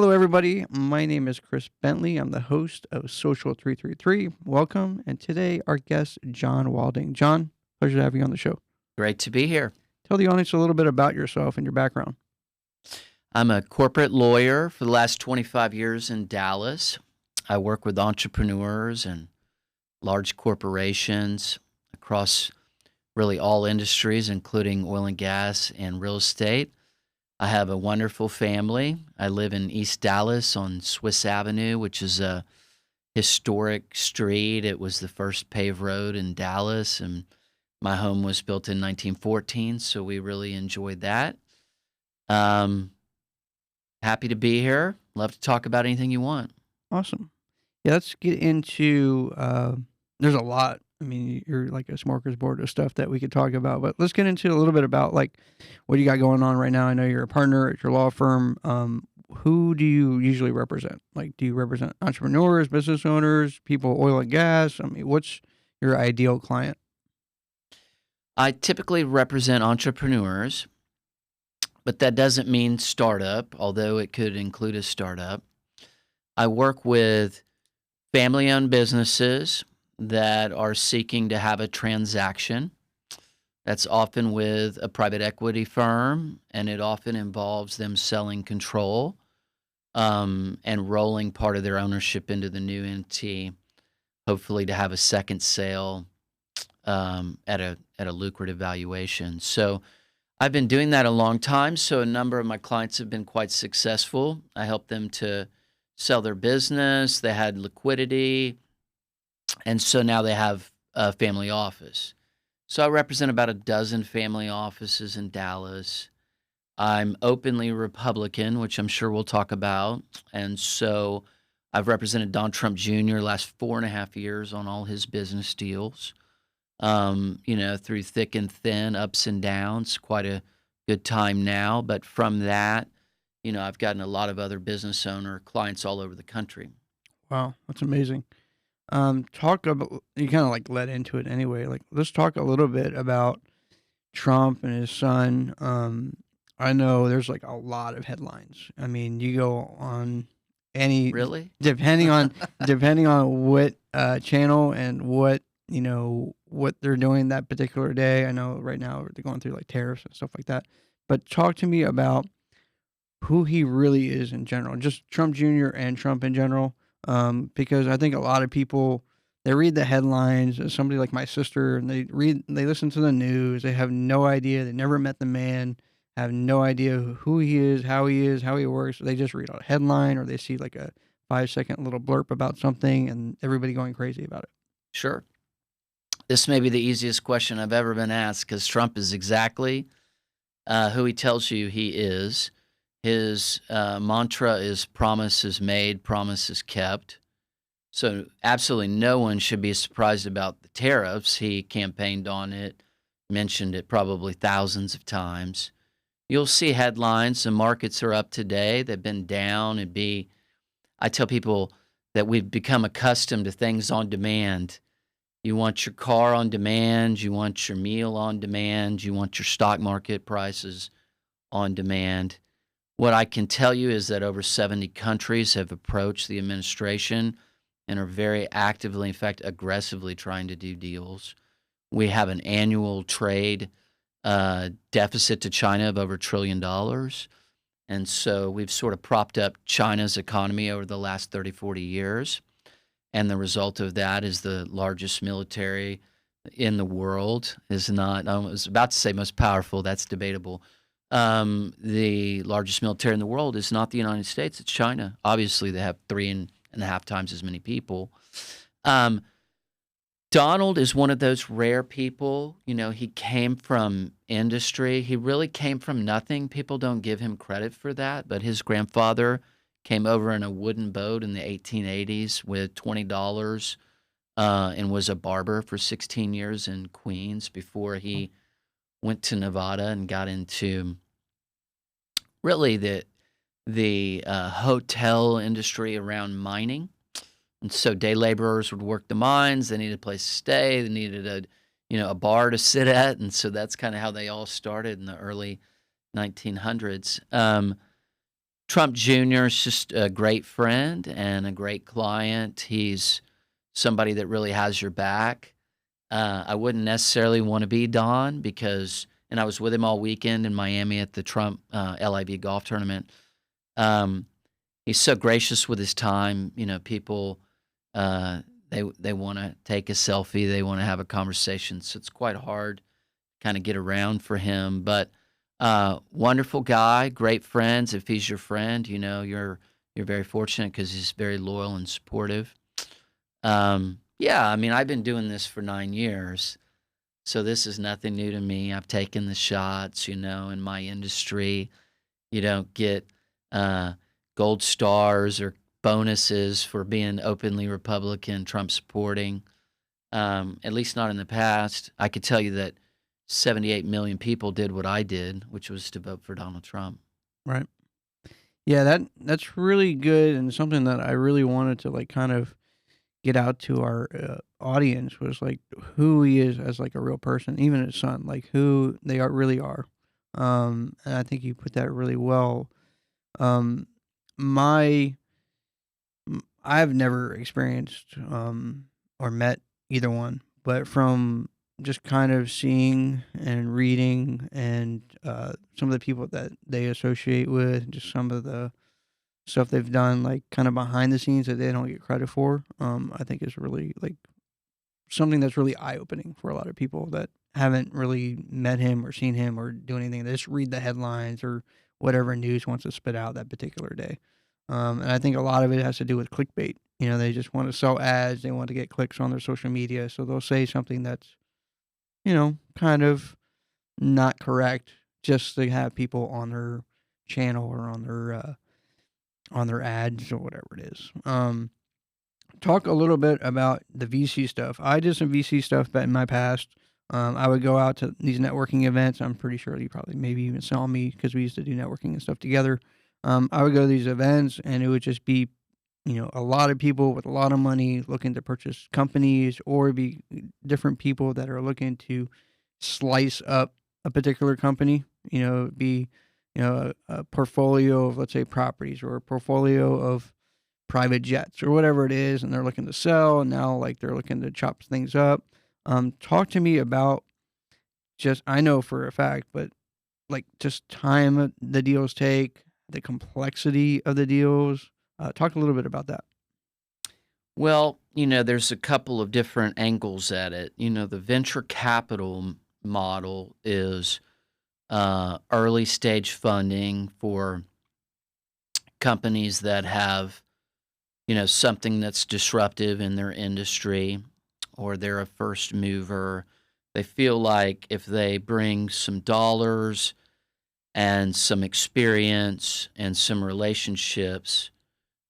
Hello, everybody. My name is Chris Bentley. I'm the host of Social 333. Welcome. And today, our guest, John Willding. John, pleasure to have you on the show. Great to be here. Tell the audience a little bit about yourself and your background. I'm a corporate lawyer for the last 25 years in Dallas. I work with entrepreneurs and large corporations across really all industries, including oil and gas and real estate. I have a wonderful family. I live in East Dallas on Swiss Avenue, which is a historic street. It was the first paved road in Dallas, and my home was built in 1914, so we really enjoyed that. Um, Happy to be here. Love to talk about anything you want. Awesome. Yeah, let's get into there's a lot. I mean, you're like a smorgasbord of stuff that we could talk about, but let's get into a little bit about like what you got going on right now. I know you're a partner at your law firm. Who do you usually represent? Like, do you represent entrepreneurs, business owners, people, oil and gas? I mean, what's your ideal client? I typically represent entrepreneurs, but that doesn't mean startup, although it could include a startup. I work with family-owned businesses that are seeking to have a transaction. That's often with a private equity firm, and it often involves them selling control and rolling part of their ownership into the new entity, hopefully to have a second sale at a lucrative valuation. So I've been doing that a long time. So a number of my clients have been quite successful. I helped them to sell their business. They had liquidity. And so now they have a family office. So I represent about a dozen family offices in Dallas. I'm openly Republican, which I'm sure we'll talk about. And so I've represented Don Trump Jr. last 4.5 years on all his business deals. Through thick and thin, ups and downs, quite a good time now. But from that, I've gotten a lot of other business owner clients all over the country. Wow, that's amazing. Talk about you kind of like led into it anyway. Like, let's talk a little bit about Trump and his son. I know there's like a lot of headlines. I mean, you go on any Really? depending on what channel and what what they're doing that particular day. I know right now they're going through like tariffs and stuff like that. But talk to me about who he really is in general, just Trump Jr. and Trump in general. Because I think a lot of people they read the headlines. Somebody like my sister, and they listen to the news. They have no idea. They never met the man. Have no idea who he is, how he works. They just read a headline or they see like a 5-second little blurb about something, and everybody going crazy about it. Sure. This may be the easiest question I've ever been asked because Trump is exactly who he tells you he is. His mantra is promises made, promises kept. So absolutely no one should be surprised about the tariffs. He campaigned on it, mentioned it probably thousands of times. You'll see headlines. The markets are up today. They've been down. I tell people that we've become accustomed to things on demand. You want your car on demand. You want your meal on demand. You want your stock market prices on demand. What I can tell you is that over 70 countries have approached the administration and are very actively, in fact, aggressively trying to do deals. We have an annual trade deficit to China of over $1 trillion. And so we've sort of propped up China's economy over the last 30, 40 years. And the result of that is the largest military in the world is not, I was about to say most powerful, that's debatable. The largest military in the world is not the United States, it's China. Obviously, they have 3.5 times as many people. Donald is one of those rare people. He came from industry. He really came from nothing. People don't give him credit for that, but his grandfather came over in a wooden boat in the 1880s with $20 and was a barber for 16 years in Queens before he went to Nevada and got into really the hotel industry around mining. And so day laborers would work the mines. They needed a place to stay. They needed a bar to sit at. And so that's kind of how they all started in the early 1900s. Trump Jr. is just a great friend and a great client. He's somebody that really has your back. I wouldn't necessarily want to be Don because, and I was with him all weekend in Miami at the Trump LIV golf tournament. Um, he's so gracious with his time. People they want to take a selfie, they want to have a conversation, so it's quite hard kind of get around for him. But wonderful guy, great friends. If he's your friend, you're very fortunate because he's very loyal and supportive. Yeah, I mean, I've been doing this for 9 years, so this is nothing new to me. I've taken the shots, in my industry. You don't get gold stars or bonuses for being openly Republican, Trump supporting, at least not in the past. I could tell you that 78 million people did what I did, which was to vote for Donald Trump. Right. Yeah, that's really good, and something that I really wanted to like kind of get out to our audience was like who he is as like a real person, even his son, like who they are really are. And I think you put that really well. Um, my I've never experienced or met either one, but from just kind of seeing and reading and some of the people that they associate with, just some of the stuff they've done, like kind of behind the scenes that they don't get credit for, I think is really like something that's really eye opening for a lot of people that haven't really met him or seen him or do anything. They just read the headlines or whatever news wants to spit out that particular day. And I think a lot of it has to do with clickbait. They just want to sell ads. They want to get clicks on their social media. So they'll say something that's, kind of not correct just to have people on their channel or on their ads or whatever it is. Talk a little bit about the VC stuff. I did some VC stuff in my past. I would go out to these networking events. I'm pretty sure you probably maybe even saw me because we used to do networking and stuff together. I would go to these events and it would just be, a lot of people with a lot of money looking to purchase companies or be different people that are looking to slice up a particular company, be, a portfolio of, let's say, properties or a portfolio of private jets or whatever it is, and they're looking to sell, and now like they're looking to chop things up. Talk to me about just I know for a fact, but like just time the deals take, the complexity of the deals. Talk a little bit about that. Well, there's a couple of different angles at it. The venture capital model is early stage funding for companies that have, something that's disruptive in their industry, or they're a first mover. They feel like if they bring some dollars and some experience and some relationships,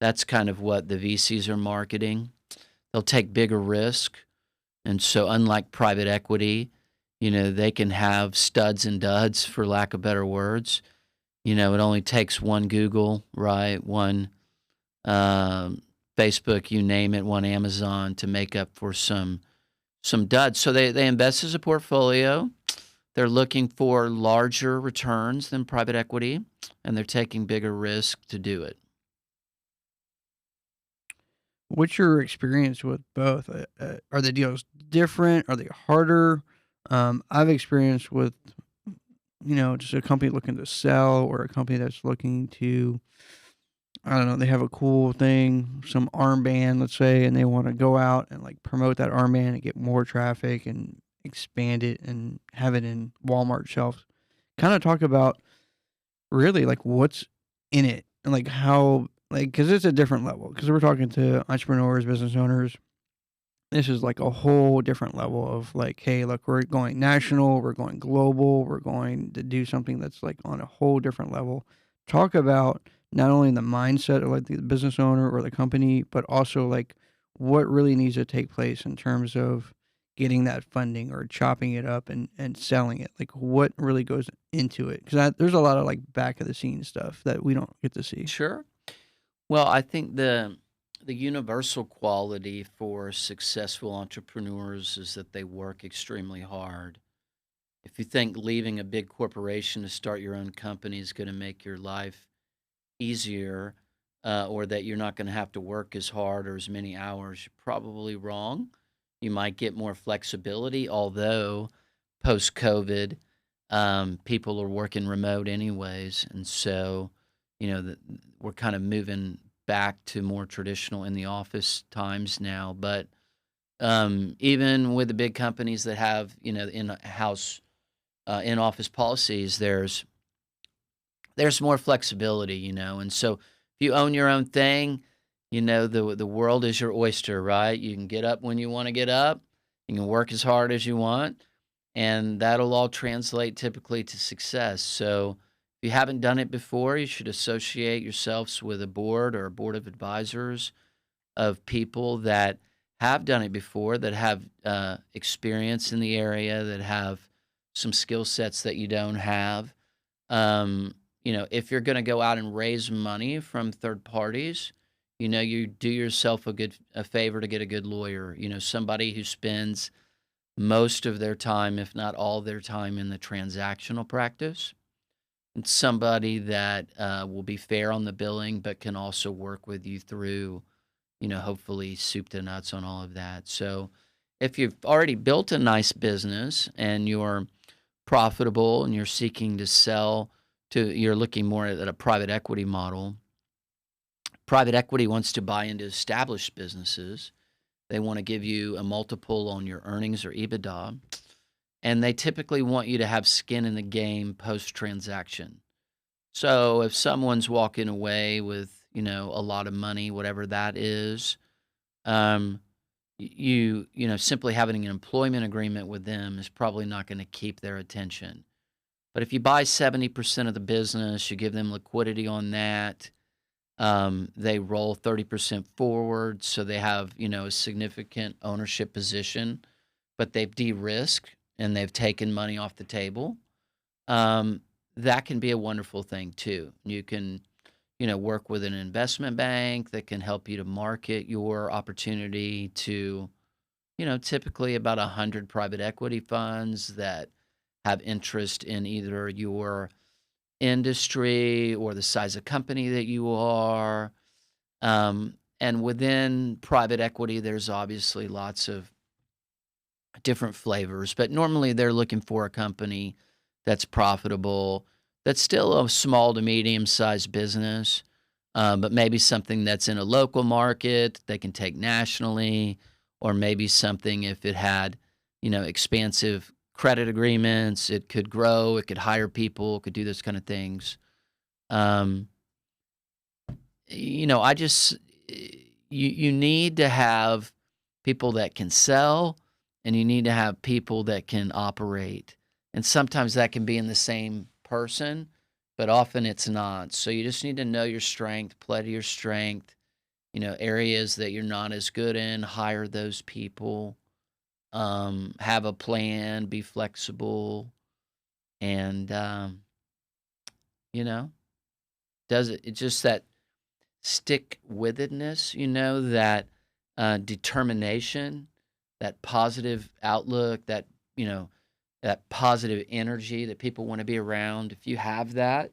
that's kind of what the VCs are marketing. They'll take bigger risk. And so, unlike private equity, they can have studs and duds, for lack of better words. It only takes one Google, right? One Facebook, you name it, one Amazon to make up for some duds. So they invest as a portfolio. They're looking for larger returns than private equity, and they're taking bigger risk to do it. What's your experience with both? Are the deals different? Are they harder? I've experienced with, just a company looking to sell or a company that's looking to, I don't know, they have a cool thing, some armband, let's say, and they want to go out and like promote that armband and get more traffic and expand it and have it in Walmart shelves. Kind of talk about really like what's in it and like how, like, because it's a different level. Because we're talking to entrepreneurs, business owners. This is like a whole different level of like, hey, look, we're going national, we're going global, we're going to do something that's like on a whole different level. Talk about not only the mindset of like the business owner or the company, but also like what really needs to take place in terms of getting that funding or chopping it up and selling it. Like what really goes into it? Because there's a lot of like back of the scenes stuff that we don't get to see. Sure. Well, I think the universal quality for successful entrepreneurs is that they work extremely hard. If you think leaving a big corporation to start your own company is going to make your life easier, or that you're not going to have to work as hard or as many hours, you're probably wrong. You might get more flexibility, although post COVID, people are working remote anyways. And so, we're kind of moving back to more traditional in the office times now. But even with the big companies that have, in-house, in-office policies, there's more flexibility, and so if you own your own thing, the world is your oyster, right? You can get up when you want to get up, you can work as hard as you want, and that'll all translate typically to success. So if you haven't done it before, you should associate yourselves with a board or a board of advisors of people that have done it before, that have experience in the area, that have some skill sets that you don't have. If you're going to go out and raise money from third parties, you do yourself a favor to get a good lawyer. Somebody who spends most of their time, if not all their time, in the transactional practice, and somebody that will be fair on the billing, but can also work with you through, hopefully soup to nuts on all of that. So, if you've already built a nice business and you're profitable and you're seeking to sell you're looking more at a private equity model. Private equity wants to buy into established businesses. They want to give you a multiple on your earnings or EBITDA. And they typically want you to have skin in the game post-transaction. So if someone's walking away with, a lot of money, whatever that is, um, simply having an employment agreement with them is probably not going to keep their attention. But if you buy 70% of the business, you give them liquidity on that. They roll 30% forward, so they have, a significant ownership position, but they've de-risked and they've taken money off the table. That can be a wonderful thing too. You can, work with an investment bank that can help you to market your opportunity to, typically about 100 private equity funds that have interest in either your industry or the size of company that you are. And within private equity, there's obviously lots of different flavors, but normally they're looking for a company that's profitable, that's still a small to medium sized business, but maybe something that's in a local market they can take nationally, or maybe something if it had, expansive credit agreements, it could grow, it could hire people, it could do those kind of things. Um, I just you need to have people that can sell, and you need to have people that can operate. And sometimes that can be in the same person, but often it's not. So you just need to know your strength, play to your strength, areas that you're not as good in, hire those people, have a plan, be flexible, and, you know, it's just that stick with itness, that determination, that positive outlook, that positive energy that people want to be around. If you have that,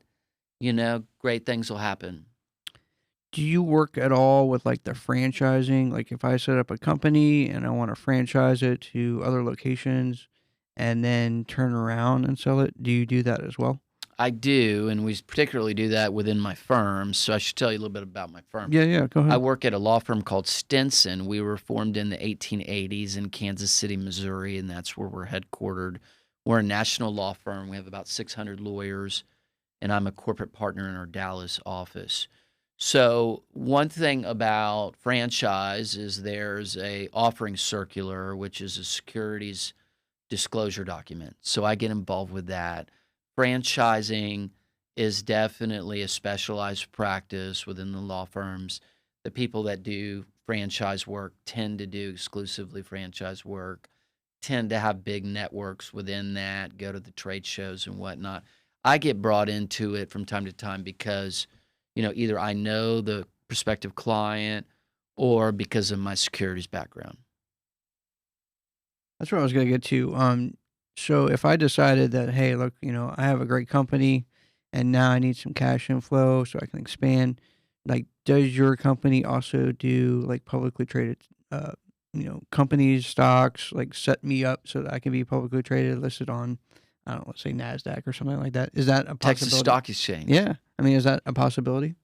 great things will happen. Do you work at all with like the franchising? Like if I set up a company and I want to franchise it to other locations and then turn around and sell it, do you do that as well? I do, and we particularly do that within my firm. So I should tell you a little bit about my firm. Yeah, yeah, go I ahead. work at a law firm called Stinson. We were formed in the 1880s in Kansas City, Missouri, and that's where we're headquartered. We're a national law firm. We have about 600 lawyers, and I'm a corporate partner in our Dallas office. So one thing about franchise is there's a offering circular, which is a securities disclosure document. So I get involved with that. Franchising is definitely a specialized practice within the law firms. The people that do franchise work tend to do exclusively franchise work, tend to have big networks within that, go to the trade shows and whatnot. I get brought into it from time to time because, either I know the prospective client or because of my securities background. That's what I was gonna get to. So if I decided that, hey, look, I have a great company and now I need some cash inflow so I can expand. Like, does your company also do like publicly traded, uh, companies, stocks? Like, set me up so that I can be publicly traded, listed on, I don't know, let's say Nasdaq or something like that. Is that a Texas possibility? Stock Exchange. Yeah, I mean, is that a possibility?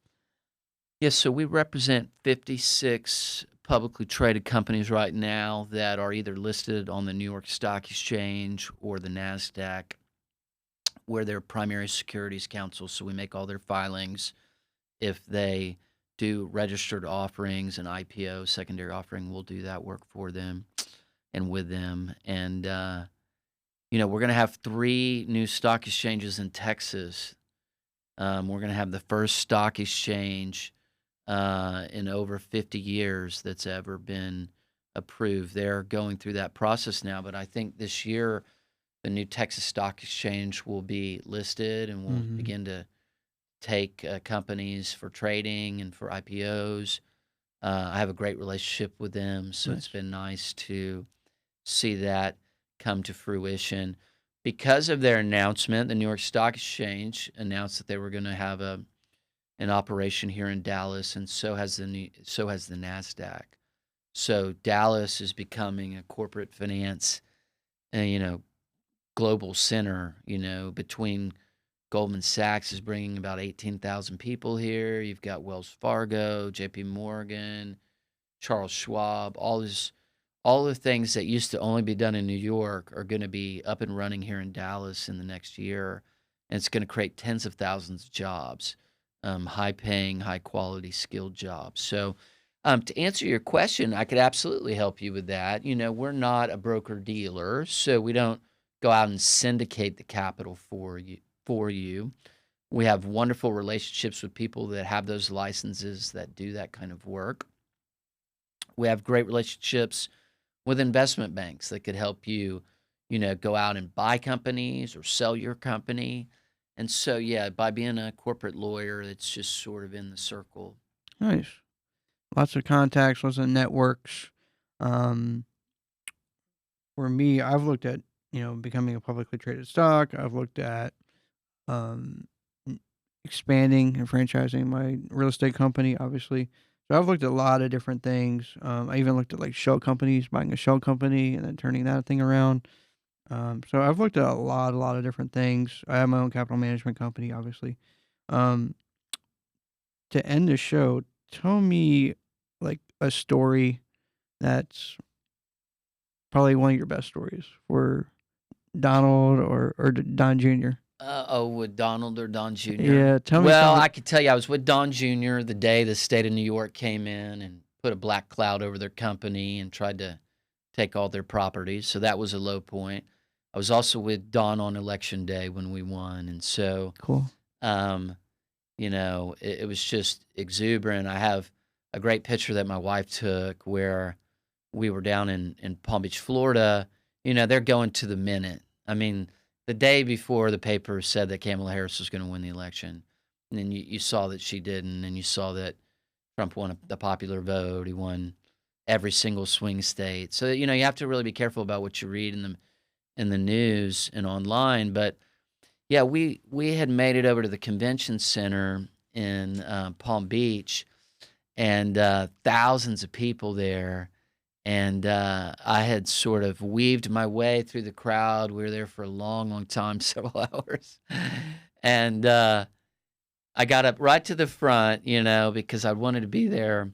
Yes, so we represent 56 publicly traded companies right now that are either listed on the New York Stock Exchange or the Nasdaq, where they're primary securities counsel. So we make all their filings. If they do registered offerings and IPO, secondary offering, we'll do that work for them and with them. And, we're going to have 3 new stock exchanges in Texas. We're going to have the first stock exchange in over 50 years that's ever been approved. They're going through that process now, but I think this year the new Texas Stock Exchange will be listed and we'll Mm-hmm. begin to take companies for trading and for IPOs. I have a great relationship with them, so it's Nice. been nice to see that come to fruition. Because of their announcement, the New York Stock Exchange announced that they were going to have an operation here in Dallas, and so has the Nasdaq. So Dallas is becoming a corporate finance, global center. Between Goldman Sachs is bringing about 18,000 people here. You've got Wells Fargo, J.P. Morgan, Charles Schwab. All the things that used to only be done in New York are going to be up and running here in Dallas in the next year, and it's going to create tens of thousands of jobs, high-paying, high-quality, skilled jobs. So, to answer your question, I could absolutely help you with that. We're not a broker-dealer, so we don't go out and syndicate the capital for you. We have wonderful relationships with people that have those licenses that do that kind of work. We have great relationships with investment banks that could help you, go out and buy companies or sell your company. And so, yeah, by being a corporate lawyer, it's just sort of in the circle. Nice. Lots of contacts, lots of networks. Um, for me, I've looked at, becoming a publicly traded stock. I've looked at um, expanding and franchising my real estate company, obviously. So I've looked at a lot of different things. I even looked at like shell companies, buying a shell company and then turning that thing around. So I've looked at a lot of different things. I have my own capital management company, obviously. Um, to end the show, tell me like a story that's probably one of your best stories for Donald or Don Jr. With Donald or Don Jr.? Yeah, tell me Well, something. I could tell you I was with Don Jr. the day the state of New York came in and put a black cloud over their company and tried to take all their properties. So that was a low point. I was also with Don on election day when we won. And so, Cool. it was just exuberant. I have a great picture that my wife took where we were down in Palm Beach, Florida. They're going to the minute. I mean, the day before the paper said that Kamala Harris was going to win the election, and then you saw that she didn't, and you saw that Trump won the popular vote. He won every single swing state. So you have to really be careful about what you read in the news and online. But yeah, we had made it over to the convention center in Palm Beach, and thousands of people there. And I had sort of weaved my way through the crowd. We were there for a long, long time, several hours. And I got up right to the front, because I wanted to be there.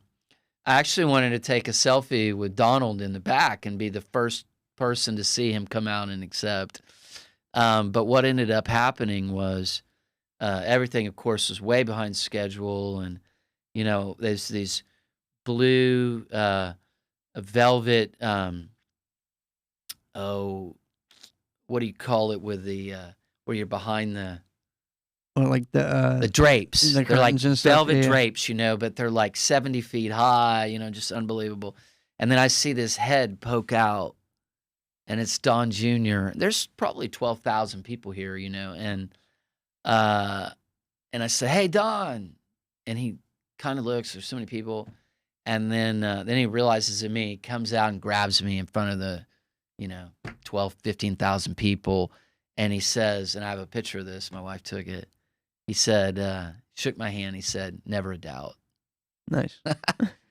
I actually wanted to take a selfie with Donald in the back and be the first person to see him come out and accept. But what ended up happening was everything, of course, was way behind schedule. And, there's these blue velvet, what do you call it with the where you're behind the Or like the drapes. the They're like curtains and stuff. velvet Yeah. drapes, but they're like 70 feet high, just unbelievable. And then I see this head poke out, and it's Don Jr. There's probably 12,000 people here, and I say, "Hey, Don," and he kind of looks. There's so many people, and then he realizes it's me, comes out and grabs me in front of the, 12, 15,000 people, and he says, and I have a picture of this. My wife took it. He said, shook my hand. He said, never a doubt. Nice.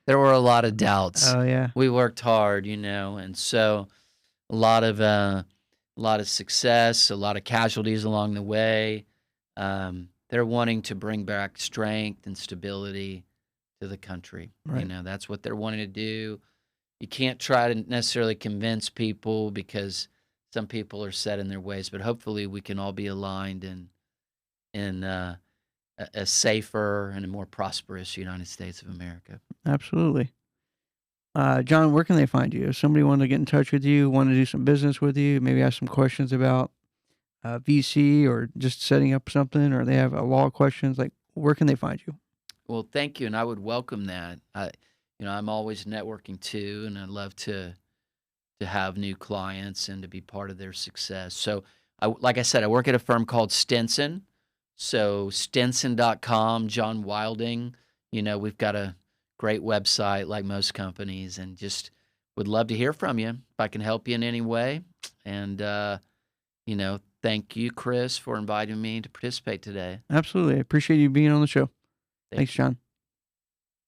There were a lot of doubts. Oh yeah. We worked hard, and so a lot of success, a lot of casualties along the way. They're wanting to bring back strength and stability to the country. Right. That's what they're wanting to do. You can't try to necessarily convince people because some people are set in their ways, but hopefully we can all be aligned in a safer and a more prosperous United States of America. Absolutely. John, where can they find you? If somebody wanted to get in touch with you, want to do some business with you, maybe ask some questions about VC or just setting up something, or they have a law questions, like where can they find you? Well, thank you, and I would welcome that. I'm always networking too, and I love to have new clients and to be part of their success. So, like I said, I work at a firm called Stinson. So Stinson.com, John Willding. We've got a great website like most companies, and just would love to hear from you if I can help you in any way. And thank you, Chris, for inviting me to participate today. Absolutely. I appreciate you being on the show. Thank Thanks, you. John.